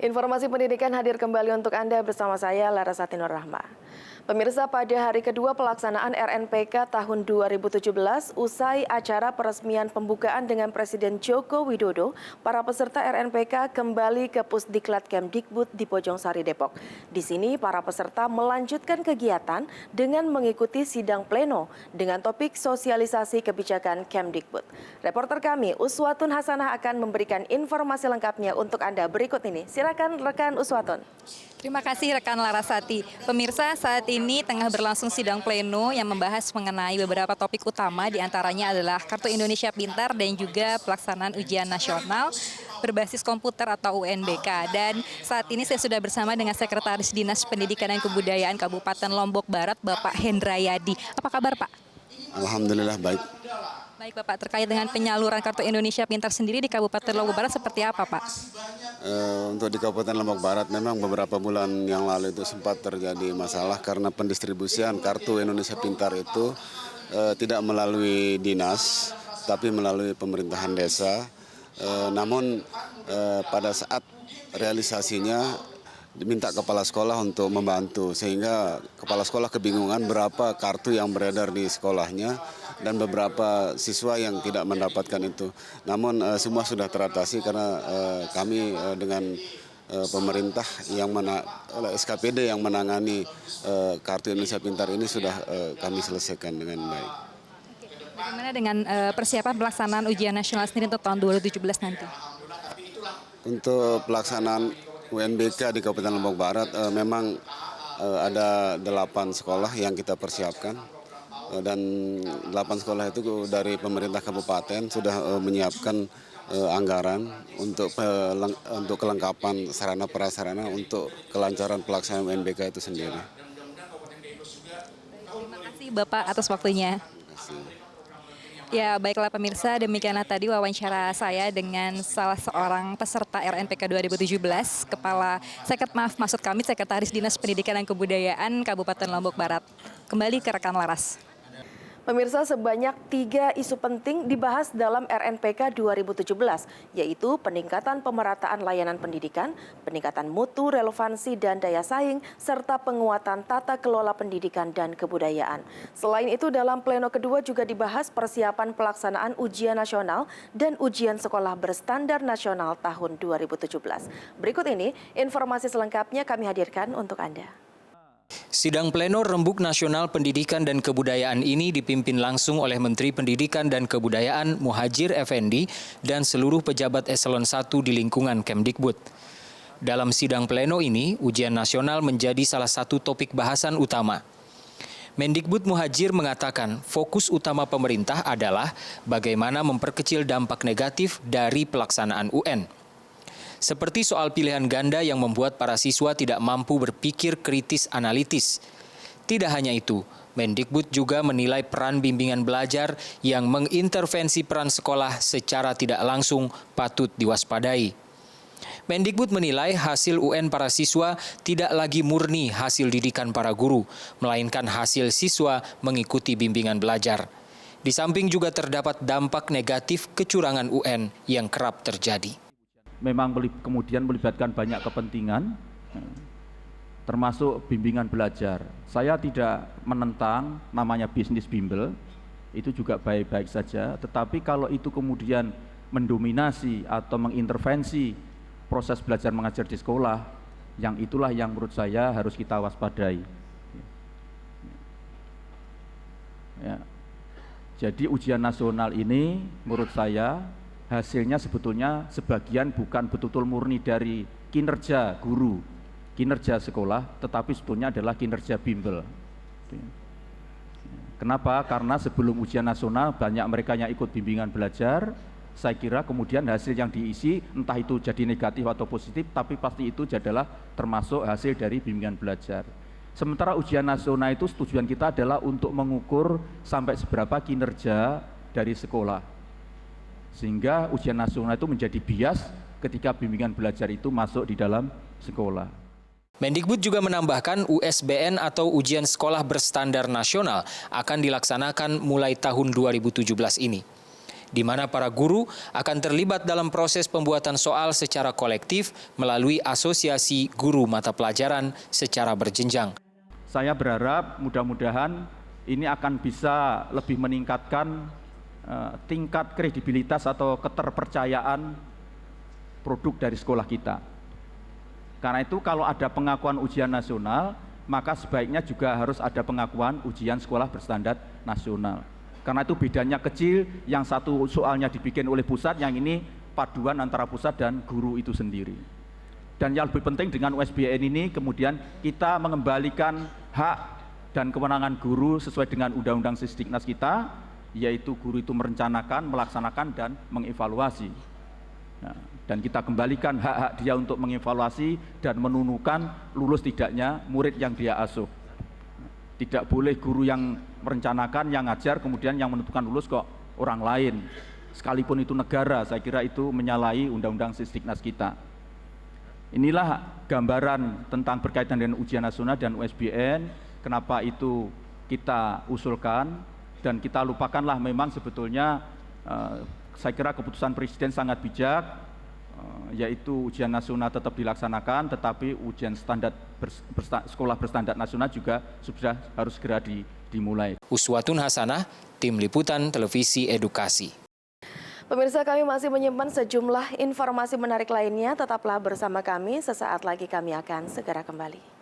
Informasi pendidikan hadir kembali untuk Anda bersama saya, Larasati Nur Rahma. Pemirsa, pada hari kedua pelaksanaan RNPK tahun 2017, usai acara peresmian pembukaan dengan Presiden Joko Widodo, para peserta RNPK kembali ke Pusdiklat Kemdikbud di Bojongsari, Depok. Di sini, para peserta melanjutkan kegiatan dengan mengikuti sidang pleno dengan topik sosialisasi kebijakan Kemdikbud. Reporter kami, Uswatun Hasanah, akan memberikan informasi lengkapnya untuk Anda berikut ini. Silakan rekan Uswatun. Terima kasih rekan Larasati. Pemirsa, saat ini tengah berlangsung sidang pleno yang membahas mengenai beberapa topik utama, diantaranya adalah Kartu Indonesia Pintar dan juga pelaksanaan ujian nasional berbasis komputer atau UNBK. Dan saat ini saya sudah bersama dengan Sekretaris Dinas Pendidikan dan Kebudayaan Kabupaten Lombok Barat, Bapak Hendrayadi. Apa kabar, Pak? Alhamdulillah baik. Baik, Bapak, terkait dengan penyaluran Kartu Indonesia Pintar sendiri di Kabupaten Lombok Barat seperti apa, Pak? Untuk di Kabupaten Lombok Barat memang beberapa bulan yang lalu itu sempat terjadi masalah karena pendistribusian Kartu Indonesia Pintar itu tidak melalui dinas, tapi melalui pemerintahan desa. Namun pada saat realisasinya diminta kepala sekolah untuk membantu, sehingga kepala sekolah kebingungan berapa kartu yang beredar di sekolahnya dan beberapa siswa yang tidak mendapatkan itu. Namun semua sudah teratasi karena kami dengan pemerintah yang SKPD yang menangani Kartu Indonesia Pintar ini sudah kami selesaikan dengan baik. Bagaimana dengan persiapan pelaksanaan ujian nasional sendiri untuk tahun 2017 nanti? Untuk pelaksanaan UNBK di Kabupaten Lombok Barat memang ada 8 sekolah yang kita persiapkan, dan 8 sekolah itu dari pemerintah kabupaten sudah menyiapkan anggaran untuk kelengkapan sarana prasarana untuk kelancaran pelaksanaan UNBK itu sendiri. Terima kasih Bapak atas waktunya. Terima kasih. Ya, baiklah pemirsa, demikianlah tadi wawancara saya dengan salah seorang peserta RNPK 2017, Sekretaris Dinas Pendidikan dan Kebudayaan Kabupaten Lombok Barat. Kembali ke rekan Laras. Pemirsa, sebanyak 3 isu penting dibahas dalam RNPK 2017, yaitu peningkatan pemerataan layanan pendidikan, peningkatan mutu, relevansi, dan daya saing, serta penguatan tata kelola pendidikan dan kebudayaan. Selain itu, dalam pleno kedua juga dibahas persiapan pelaksanaan ujian nasional dan ujian sekolah berstandar nasional tahun 2017. Berikut ini informasi selengkapnya kami hadirkan untuk Anda. Sidang pleno Rembuk Nasional Pendidikan dan Kebudayaan ini dipimpin langsung oleh Menteri Pendidikan dan Kebudayaan Muhadjir Effendi dan seluruh pejabat eselon 1 di lingkungan Kemdikbud. Dalam sidang pleno ini, ujian nasional menjadi salah satu topik bahasan utama. Mendikbud Muhadjir mengatakan fokus utama pemerintah adalah bagaimana memperkecil dampak negatif dari pelaksanaan UN. Seperti soal pilihan ganda yang membuat para siswa tidak mampu berpikir kritis analitis. Tidak hanya itu, Mendikbud juga menilai peran bimbingan belajar yang mengintervensi peran sekolah secara tidak langsung patut diwaspadai. Mendikbud menilai hasil UN para siswa tidak lagi murni hasil didikan para guru, melainkan hasil siswa mengikuti bimbingan belajar. Di samping juga terdapat dampak negatif kecurangan UN yang kerap terjadi. Memang kemudian melibatkan banyak kepentingan, termasuk bimbingan belajar. Saya tidak menentang namanya bisnis bimbel, itu juga baik-baik saja. Tetapi kalau itu kemudian mendominasi atau mengintervensi proses belajar mengajar di sekolah, yang itulah yang menurut saya harus kita waspadai. Ya. Jadi ujian nasional ini menurut saya hasilnya sebetulnya sebagian bukan betul-betul murni dari kinerja guru, kinerja sekolah, tetapi sebetulnya adalah kinerja bimbel. Kenapa? Karena sebelum ujian nasional banyak mereka yang ikut bimbingan belajar. Saya kira kemudian hasil yang diisi entah itu jadi negatif atau positif, tapi pasti itu adalah termasuk hasil dari bimbingan belajar. Sementara ujian nasional itu tujuan kita adalah untuk mengukur sampai seberapa kinerja dari sekolah. Sehingga ujian nasional itu menjadi bias ketika bimbingan belajar itu masuk di dalam sekolah. Mendikbud juga menambahkan USBN atau ujian sekolah berstandar nasional akan dilaksanakan mulai tahun 2017 ini. di mana para guru akan terlibat dalam proses pembuatan soal secara kolektif melalui asosiasi guru mata pelajaran secara berjenjang. Saya berharap mudah-mudahan ini akan bisa lebih meningkatkan tingkat kredibilitas atau keterpercayaan produk dari sekolah kita. Karena itu kalau ada pengakuan ujian nasional, maka sebaiknya juga harus ada pengakuan ujian sekolah berstandar nasional. Karena itu bedanya kecil, yang satu soalnya dibikin oleh pusat, yang ini paduan antara pusat dan guru itu sendiri. Dan yang lebih penting dengan USBN ini, kemudian kita mengembalikan hak dan kewenangan guru sesuai dengan Undang-Undang Sisdiknas kita, yaitu guru itu merencanakan, melaksanakan, dan mengevaluasi. Nah, dan kita kembalikan hak-hak dia untuk mengevaluasi dan menunukan lulus tidaknya murid yang dia asuh. Tidak boleh guru yang merencanakan, yang ngajar, kemudian yang menentukan lulus kok orang lain. Sekalipun itu negara, saya kira itu menyalahi Undang-Undang Sisdiknas kita. Inilah gambaran tentang berkaitan dengan ujian nasional dan USBN, kenapa itu kita usulkan, dan kita lupakanlah memang sebetulnya saya kira keputusan Presiden sangat bijak, yaitu ujian nasional tetap dilaksanakan, tetapi ujian standar sekolah berstandar nasional juga sudah harus segera dimulai. Uswatun Hasanah, Tim Liputan Televisi Edukasi. Pemirsa, kami masih menyimpan sejumlah informasi menarik lainnya. Tetaplah bersama kami, sesaat lagi kami akan segera kembali.